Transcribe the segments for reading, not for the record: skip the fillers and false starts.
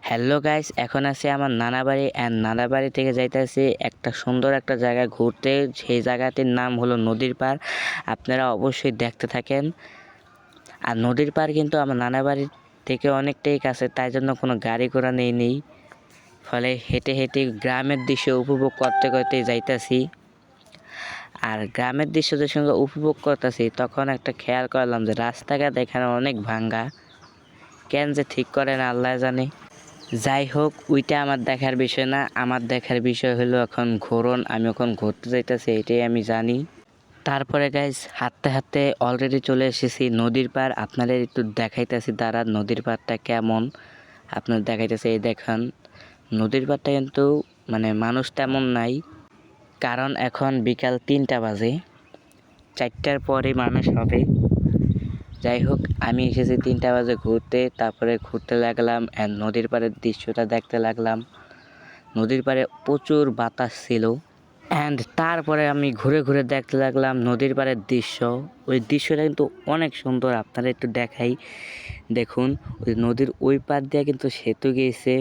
Hello guys, এখন আছি আমার নানা বাড়ি অ্যান্ড নানা বাড়ি থেকে যাইতেছি একটা সুন্দর একটা জায়গায় ঘুরতে। সেই জায়গাটির নাম হলো নদীর পাড়। আপনারা অবশ্যই দেখতে থাকেন। আর নদীর পাড় কিন্তু আমার নানা বাড়ির থেকে অনেকটাই কাছে, তাই জন্য কোনো গাড়ি ঘোড়া নেই। ফলে হেঁটে হেঁটে গ্রামের দৃশ্য উপভোগ করতে করতে যাইতেছি। আর গ্রামের দৃশ্যদের সঙ্গে উপভোগ করতেছি, তখন একটা খেয়াল করলাম যে রাস্তাঘাট এখানে অনেক ভাঙ্গা। কেন যে ঠিক করে না আল্লাহ জানে। যাই হোক, ওইটা আমার দেখার বিষয় না। আমার দেখার বিষয় হলো এখন ঘোরন, আমি এখন ঘুরতে যাইতেছি, এটাই আমি জানি। তারপরে গাইস, হাঁটতে হাঁটতে অলরেডি চলে এসেছি নদীর পাড়। আপনাদের একটু দেখাইতেছি দাঁড়া নদীর পাড়টা কেমন। আপনার দেখাইতেছে, এই দেখেন নদীর পাড়টা কিন্তু মানুষ তেমন নাই, কারণ এখন বিকাল 3টা বাজে। 4টার পরে মানুষ হবে। যাই হোক, আমি এসেছি 3টা বাজে ঘুরতে। তারপরে ঘুরতে লাগলাম অ্যান্ড নদীর পাড়ের দৃশ্যটা দেখতে লাগলাম। নদীর পাড়ে প্রচুর বাতাস ছিল অ্যান্ড তারপরে আমি ঘুরে ঘুরে দেখতে লাগলাম নদীর পাড়ের দৃশ্য। ওই দৃশ্যটা কিন্তু অনেক সুন্দর, আপনারা একটু দেখাই। দেখুন, ওই নদীর ওই পাড় দিয়ে কিন্তু সেতু গিয়েছে,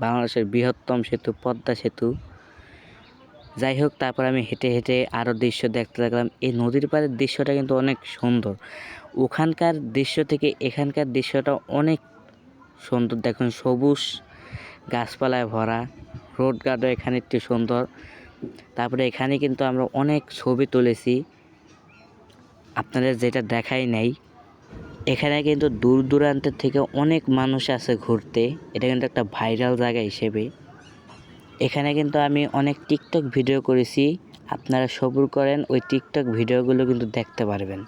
বাংলাদেশের বৃহত্তম সেতু, পদ্মা সেতু। যাই হোক, তারপর আমি হেঁটে হেঁটে আরও দৃশ্য দেখতে লাগলাম। এই নদীর পাড়ের দৃশ্যটা কিন্তু অনেক সুন্দর। ওখানকার দৃশ্য থেকে এখানকার দৃশ্যটা অনেক সুন্দর। দেখুন, সবুজ গাছপালায় ভরা, রোড গার্ডও এখানে একটু সুন্দর। তারপরে এখানে কিন্তু আমরা অনেক ছবি তুলেছি, আপনাদের যেটা দেখাই নাই। এখানে কিন্তু দূর দূরান্তের থেকে অনেক মানুষ আসে ঘুরতে। এটা কিন্তু একটা ভাইরাল জায়গা হিসেবে। এখানে কিন্তু আমি অনেক টিকটক ভিডিও করেছি, আপনারা সবুর করেন, ওই টিকটক ভিডিওগুলো কিন্তু দেখতে পারবেন।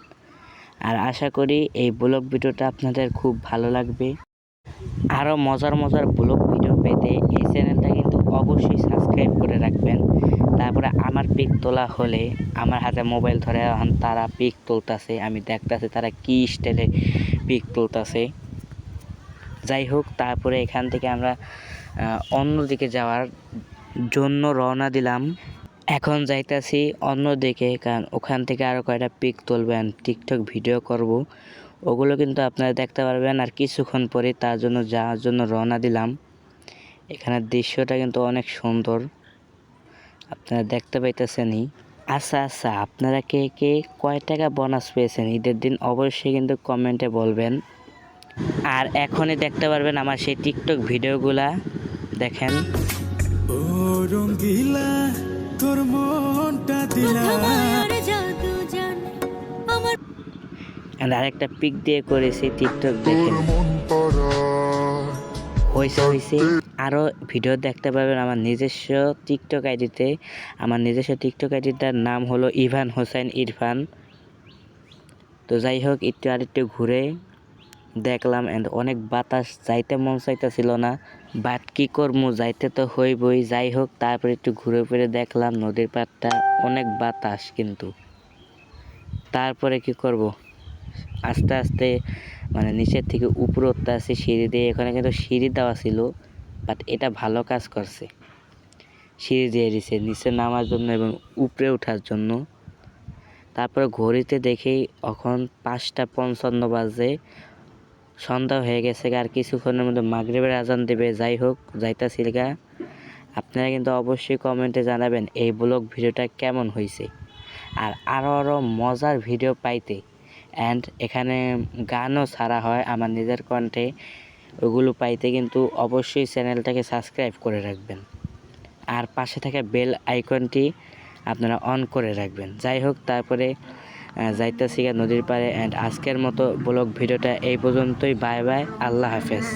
আর আশা করি এই ব্লগ ভিডিওটা আপনাদের খুব ভালো লাগবে। আরও মজার মজার ব্লগ ভিডিও পেতে এই চ্যানেলটা কিন্তু অবশ্যই সাবস্ক্রাইব করে রাখবেন। তারপরে আমার পিক তোলা হলে আমার হাতে মোবাইল ধরে এখন তারা পিক তুলতেছে, আমি দেখতেছি তারা কী স্টাইলে পিক তুলতেছে। যাই হোক, তারপরে এখান থেকে আমরা অন্যদিকে যাওয়ার জন্য রওনা দিলাম। এখন যাইতাছি অন্যদিকে, কারণ ওখান থেকে আরও কয়টা পিক তুলবেন, টিকটক ভিডিও করব, ওগুলো কিন্তু আপনারা দেখতে পারবেন আর কিছুক্ষণ পরে। তার জন্য যাওয়ার জন্য রওনা দিলাম। এখানের দৃশ্যটা কিন্তু অনেক সুন্দর, আপনারা দেখতে পাইতেছেনই। আচ্ছা, আপনারা কে কে কয় টাকা বোনাস পেয়েছেন ঈদের দিন অবশ্যই কিন্তু কমেন্টে বলবেন। আর এখনই দেখতে পারবেন আমার সেই টিকটক ভিডিওগুলা, দেখেন। ও রঙ্গিলা তোর মনটা দিলা। আরেকটা পিক দিয়ে করেছি টিকটক, দেখেন। হয়েছে আরও ভিডিও দেখতে পাবেন আমার নিজস্ব টিকটক আইডিতে। আমার নিজস্ব টিকটক আইডিটার নাম হলো ইভান হোসেন ইরফান। তো যাই হোক, আরেকটু ঘুরে দেখলাম অ্যান্ড অনেক বাতাস, যাইতে মন চাইতেছিল না, বাট কী করবো, যাইতে তো হইবই। যাই হোক, তারপরে একটু ঘুরে ফিরে দেখলাম নদীর পাড়টা, অনেক বাতাস কিন্তু। তারপরে কি করব, আস্তে আস্তে নিচের থেকে উপরে উঠতে আসি সিঁড়ি দিয়ে। এখানে কিন্তু সিঁড়ি দেওয়া ছিল, বাট এটা ভালো কাজ করছে, সিঁড়ি দিয়ে দিছে নিচে নামার জন্য এবং উপরে ওঠার জন্য। তারপরে ঘড়িতে দেখি এখন 5টা 55 বাজে, সন্ধ্যা হয়ে গেছে। আর কিছুক্ষণের মধ্যে মাগরিবের আজান দেবে। যাই হোক, যাইতাছি গা। আপনারা কিন্তু অবশ্যই কমেন্টে জানাবেন এই ব্লগ ভিডিওটা কেমন হয়েছে। আর আরও মজার ভিডিও পাইতে অ্যান্ড এখানে গানও ছাড়া হয় আমার নিজের কণ্ঠে, ওগুলো পাইতে কিন্তু অবশ্যই চ্যানেলটাকে সাবস্ক্রাইব করে রাখবেন। আর পাশে থাকা বেল আইকনটি আপনারা অন করে রাখবেন। যাই হোক, তারপরে যাইতেছি নদীর পাড়ে অ্যান্ড আজকের মতো ব্লগ ভিডিওটা এই পর্যন্তই। বাই বাই, আল্লাহ হাফেজ।